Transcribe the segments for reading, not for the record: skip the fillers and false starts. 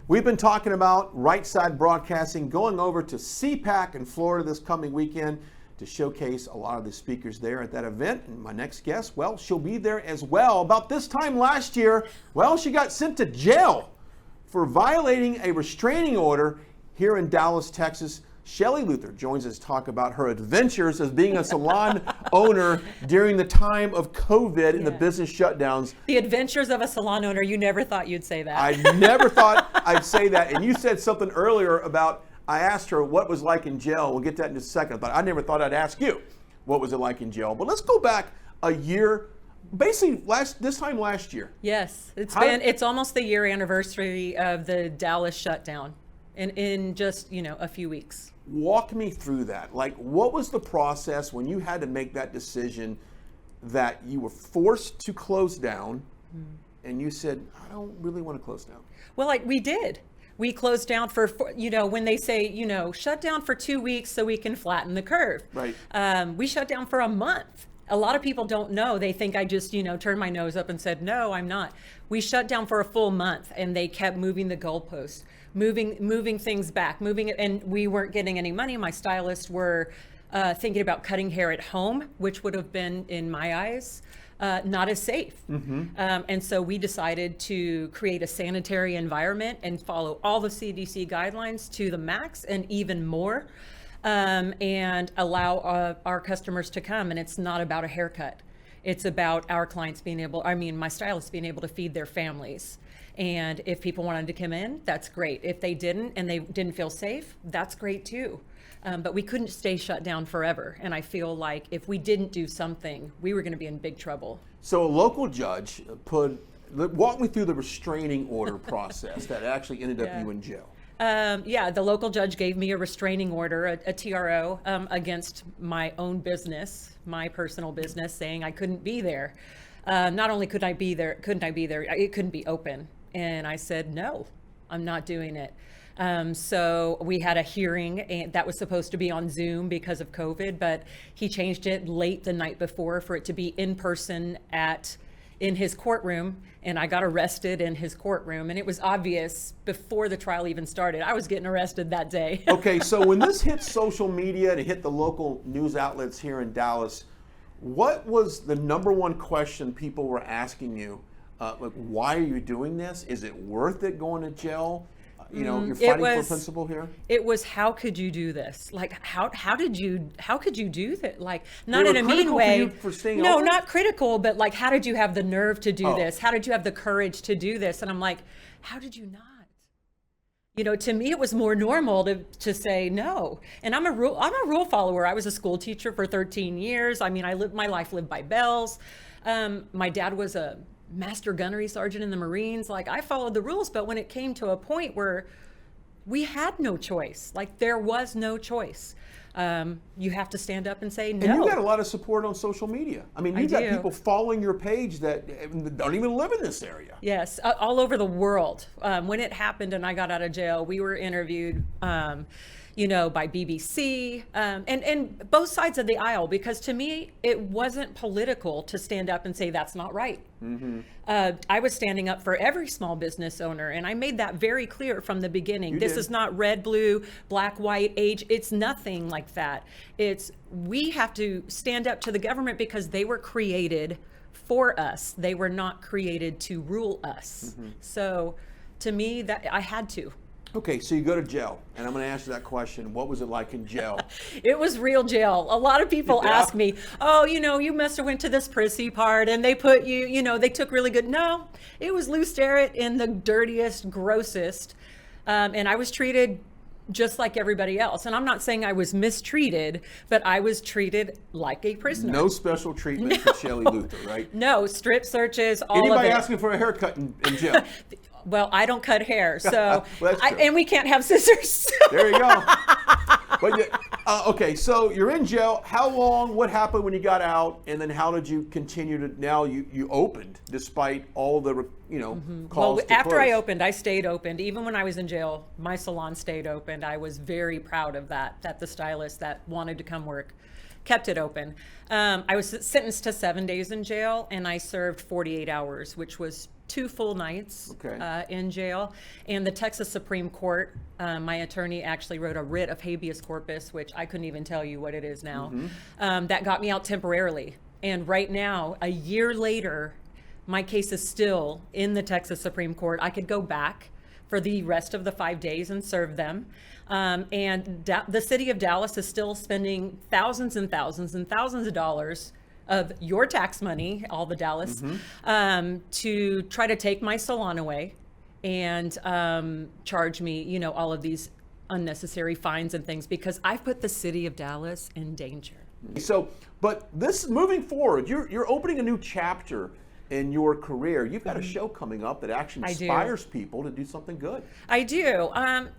We've been talking about Right Side Broadcasting going over to CPAC in Florida this coming weekend to showcase a lot of the speakers there at that event. And my next guest, well, she'll be there as well. About this time last year, well, she got sent to jail for violating a restraining order here in Dallas, Texas. Shelley Luther joins us to talk about her adventures as being a salon owner during the time of COVID and the business shutdowns. The adventures of a salon owner, you never thought you'd say that. I never thought I'd say that. And you said something earlier about, I asked her what it was like in jail. We'll get to that in a second, but I never thought I'd ask you what was it like in jail. But let's go back a year, basically this time last year. Yes, it's almost the year anniversary of the Dallas shutdown in just, a few weeks. Walk me through that. Like, what was the process when you had to make that decision that you were forced to close down and you said, I don't really want to close down? Well, we did. We closed down for, when they say, shut down for 2 weeks so we can flatten the curve. Right. We shut down for a month. A lot of people don't know. They think I just, turned my nose up and said, no, I'm not. We shut down for a full month and they kept moving the goalposts, moving things back, and we weren't getting any money. My stylists were thinking about cutting hair at home, which would have been, in my eyes, not as safe. And so we decided to create a sanitary environment and follow all the CDC guidelines to the max and even more, and allow our customers to come. And it's not about a haircut. It's about our clients my stylists being able to feed their families. And if people wanted to come in, that's great. If they didn't and they didn't feel safe, that's great too. But we couldn't stay shut down forever. And I feel like if we didn't do something, we were going to be in big trouble. So a local judge walk me through the restraining order process that actually ended up you in jail. The local judge gave me a restraining order, a TRO, against my own business, my personal business, saying I couldn't be there. Not only couldn't I be there, it couldn't be open. And I said, no, I'm not doing it. So we had a hearing, and that was supposed to be on Zoom because of COVID, but he changed it late the night before for it to be in person in his courtroom, and I got arrested in his courtroom. And it was obvious before the trial even started, I was getting arrested that day. Okay, so when this hit social media and it hit the local news outlets here in Dallas, what was the number one question people were asking you? Why are you doing this? Is it worth it going to jail? You're fighting for principle here. It was, how could you do this? Like, how could you do that? Like, not in a mean way. No, not critical, but like, how did you have the nerve to do this? How did you have the courage to do this? And I'm like, how did you not? To me, it was more normal to say no. And I'm a rule follower. I was a school teacher for 13 years. My life lived by bells. My dad was a master gunnery sergeant in the Marines. Like, I followed the rules, but when it came to a point where we had no choice, like there was no choice, you have to stand up and say no. And you got a lot of support on social media. You got people following your page that don't even live in this area. Yes, all over the world. When it happened and I got out of jail, we were interviewed by BBC, and both sides of the aisle, because to me, it wasn't political to stand up and say that's not right. I was standing up for every small business owner, and I made that very clear from the beginning. This is not red, blue, black, white, age. It's nothing like that. We have to stand up to the government because they were created for us. They were not created to rule us. So to me, that I had to. Okay, so you go to jail, and I'm going to ask you that question. What was it like in jail? It was real jail. A lot of people ask me, oh, you must have went to this prissy part, and they put you, they took really good. No, it was Lou Sterrett in the dirtiest, grossest, and I was treated just like everybody else. And I'm not saying I was mistreated, but I was treated like a prisoner. No special treatment for Shelley Luther, right? No, strip searches, all of it. Anybody asking for a haircut in jail? Well, I don't cut hair, so and we can't have scissors. There you go. Okay, so you're in jail. How long? What happened when you got out? And then how did you continue to? Now you opened despite all the calls. Well, after I opened, I stayed open. Even when I was in jail, my salon stayed open. I was very proud of that. That the stylists that wanted to come work kept it open. I was sentenced to 7 days in jail, and I served 48 hours, which was 2 full nights in jail. And the Texas Supreme Court, my attorney actually wrote a writ of habeas corpus, which I couldn't even tell you what it is now, that got me out temporarily. And right now, a year later, my case is still in the Texas Supreme Court. I could go back for the rest of the 5 days and serve them. And the city of Dallas is still spending thousands and thousands and thousands of dollars of your tax money, all the Dallas, to try to take my salon away and charge me, you know, all of these unnecessary fines and things, because I've put the city of Dallas in danger. So, but this moving forward, you're opening a new chapter in your career. You've got a show coming up that actually inspires people to do something good. I do.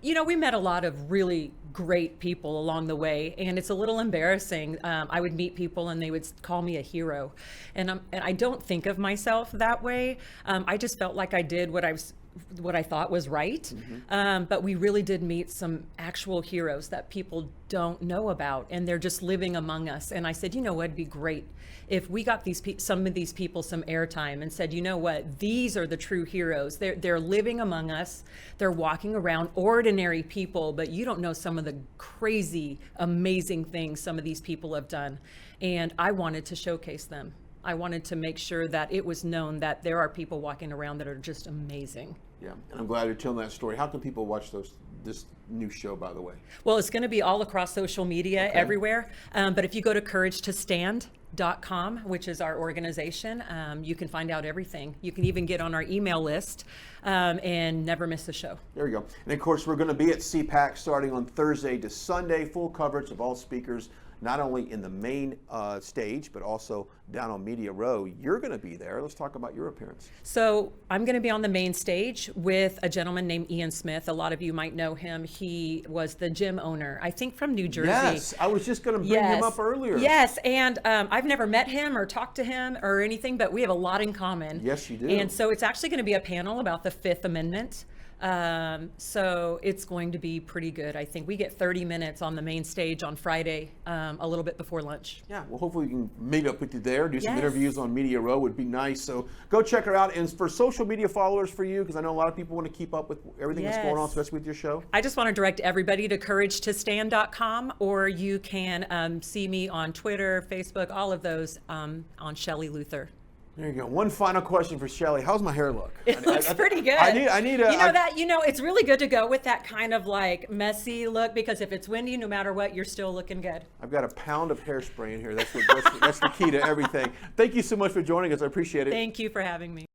You know, we met a lot of really great people along the way, and it's a little embarrassing. I would meet people and they would call me a hero, and I don't think of myself that way. I just felt like I did what I thought was right. But we really did meet some actual heroes that people don't know about, and they're just living among us. And I said, you know what, it'd be great if we got some of these people some airtime and said, you know what, these are the true heroes. They're living among us. They're walking around, ordinary people, but you don't know some of the crazy, amazing things some of these people have done. And I wanted to showcase them. I wanted to make sure that it was known that there are people walking around that are just amazing. Yeah, and I'm glad you're telling that story. How can people watch this new show, by the way? Well, it's going to be all across social media, everywhere. But if you go to couragetostand.com, which is our organization, you can find out everything. You can even get on our email list and never miss a show. There we go. And of course, we're going to be at CPAC starting on Thursday to Sunday, full coverage of all speakers, not only in the main stage, but also down on Media Row. You're going to be there. Let's talk about your appearance. So I'm going to be on the main stage with a gentleman named Ian Smith. A lot of you might know him. He was the gym owner, I think from New Jersey. Yes, I was just going to bring him up earlier. Yes, and I've never met him or talked to him or anything, but we have a lot in common. Yes, you do. And so it's actually going to be a panel about the Fifth Amendment. So it's going to be pretty good. I think we get 30 minutes on the main stage on Friday, a little bit before lunch. Yeah, well, hopefully we can meet up with you there, do some interviews on Media Row would be nice. So go check her out. And for social media followers for you, because I know a lot of people want to keep up with everything that's going on, especially with your show. I just want to direct everybody to couragetostand.com, or you can see me on Twitter, Facebook, all of those on Shelley Luther. There you go. One final question for Shelley. How's my hair look? It looks pretty good. I need a. It's really good to go with that kind of like messy look, because if it's windy, no matter what, you're still looking good. I've got a pound of hairspray in here. That's the key to everything. Thank you so much for joining us. I appreciate it. Thank you for having me.